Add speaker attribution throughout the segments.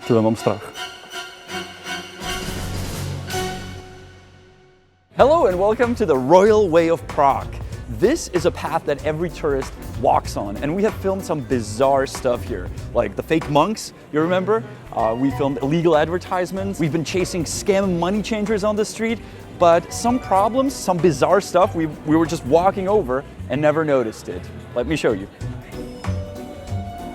Speaker 1: Tyle mám strach. Hello and welcome to the Royal Way of Prague. This is a path that every tourist walks on, and we have filmed some bizarre stuff here, like the fake monks, you remember? We filmed illegal advertisements. We've been chasing scam money changers on the street, but some problems, some bizarre stuff, we were just walking over and never noticed it. Let me show you.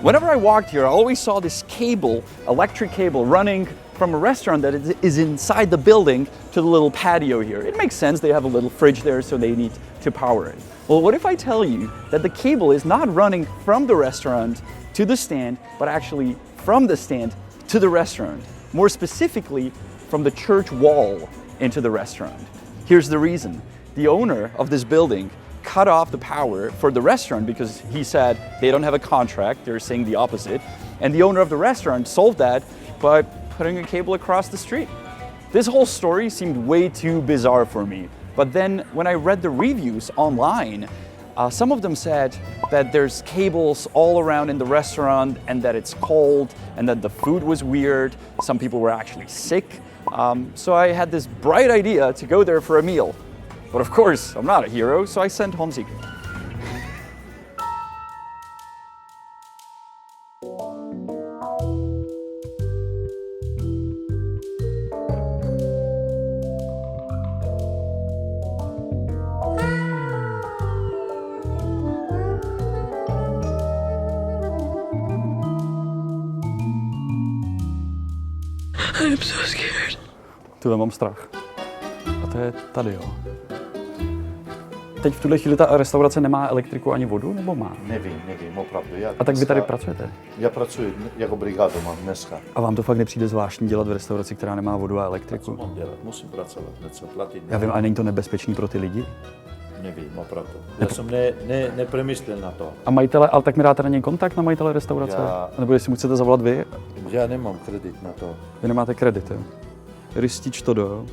Speaker 1: Whenever I walked here, I always saw this cable, electric cable, running from a restaurant that is inside the building to the little patio here. It makes sense, they have a little fridge there, so they need to power it. Well, what if I tell you that the cable is not running from the restaurant to the stand, but actually from the stand to the restaurant? More specifically, from the church wall into the restaurant. Here's the reason. The owner of this building cut off the power for the restaurant because he said they don't have a contract, they're saying the opposite. And the owner of the restaurant solved that by putting a cable across the street. This whole story seemed way too bizarre for me. But then when I read the reviews online, some of them said that there's cables all around in the restaurant and that it's cold and that the food was weird. Some people were actually sick. So I had this bright idea to go there for a meal. But of course, I'm not a hero, so I sent Honzik.
Speaker 2: I'm so scared.
Speaker 1: Tyle mám strach. A to je tady, jo. Teď v tuhle chvíli ta restaurace nemá elektriku ani vodu, nebo má?
Speaker 3: Nevím, opravdu.
Speaker 1: A tak vy tady pracujete?
Speaker 3: Já pracuji jako brigádoman dneska.
Speaker 1: A vám to fakt nepřijde zvláštní dělat v restauraci, která nemá vodu a elektriku?
Speaker 3: Co mám dělat? Musím pracovat, něco platit.
Speaker 1: Já vím, ale není to nebezpečný pro ty lidi?
Speaker 3: Nevím, opravdu. Já jsem nepremyslel na to.
Speaker 1: A majitele, ale tak mi dáte na něj kontakt na majitele restaurace? Nebo jestli mu chcete zavolat vy?
Speaker 3: Já nemám kredit na to.
Speaker 1: Vy nemáte kredit, jo? Ristič to do.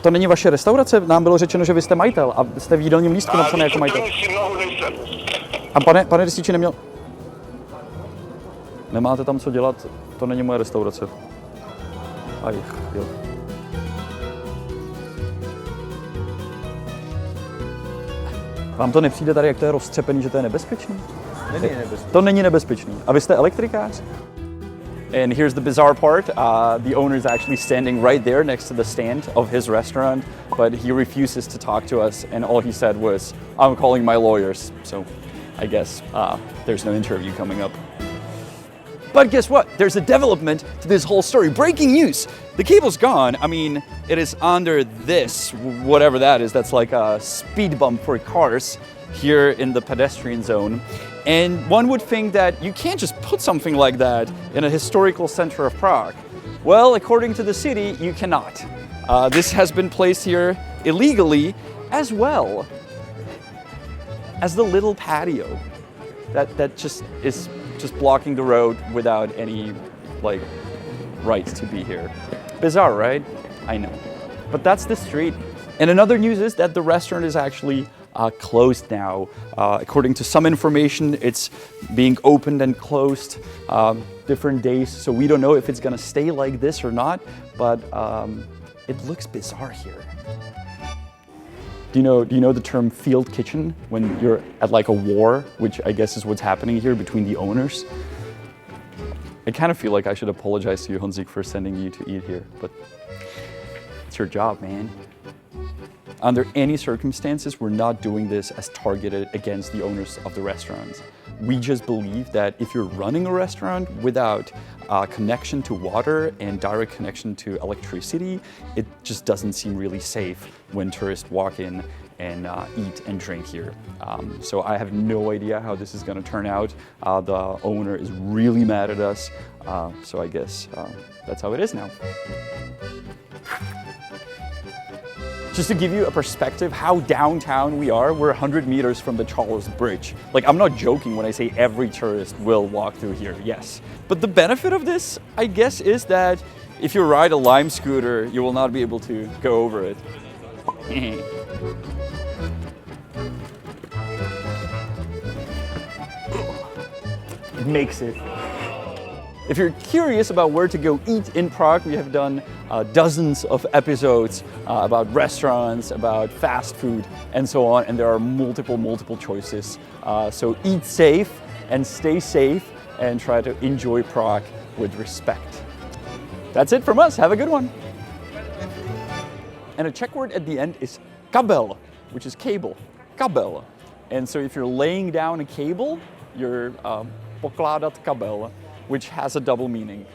Speaker 1: To není vaše restaurace? Nám bylo řečeno, že vy jste majitel a jste v jídelním lístku napsané jako majitel. A pane Rističi, nemáte tam co dělat, to není moje restaurace. Jo. Vám to nepřijde tady, jak to je roztřepený, že to je nebezpečný?
Speaker 3: Není nebezpečný.
Speaker 1: To není nebezpečný. A vy jste elektrikář? And here's the bizarre part. The owner is actually standing right there next to the stand of his restaurant, but he refuses to talk to us, and all he said was, I'm calling my lawyers. So I guess there's no interview coming up. But guess what? There's a development to this whole story. Breaking news! The cable's gone. I mean, it is under this, whatever that is. That's like a speed bump for cars here in the pedestrian zone. And one would think that you can't just put something like that in a historical center of Prague. Well, according to the city, you cannot. This has been placed here illegally, as well as the little patio that just is just blocking the road without any right to be here. Bizarre, right? I know. But that's the street. And another news is that the restaurant is actually closed now. According to some information, it's being opened and closed different days, so we don't know if it's gonna stay like this or not, but it looks bizarre here. Do you know the term field kitchen when you're at like a war, which I guess is what's happening here between the owners? I kind of feel like I should apologize to you, Honzik, for sending you to eat here, but it's your job, man. Under any circumstances, we're not doing this as targeted against the owners of the restaurants. We just believe that if you're running a restaurant without connection to water and direct connection to electricity, it just doesn't seem really safe when tourists walk in and eat and drink here. So I have no idea how this is going to turn out. The owner is really mad at us, so I guess that's how it is now. Just to give you a perspective how downtown we are, we're 100 meters from the Charles Bridge. Like, I'm not joking when I say every tourist will walk through here, yes. But the benefit of this, I guess, is that if you ride a Lime scooter, you will not be able to go over it. It makes it. If you're curious about where to go eat in Prague, we have done dozens of episodes about restaurants, about fast food, and so on, and there are multiple choices. So eat safe and stay safe and try to enjoy Prague with respect. That's it from us. Have a good one. And a Czech word at the end is kabel, which is cable. Kabel. And so if you're laying down a cable, you're pokládat kabel, which has a double meaning.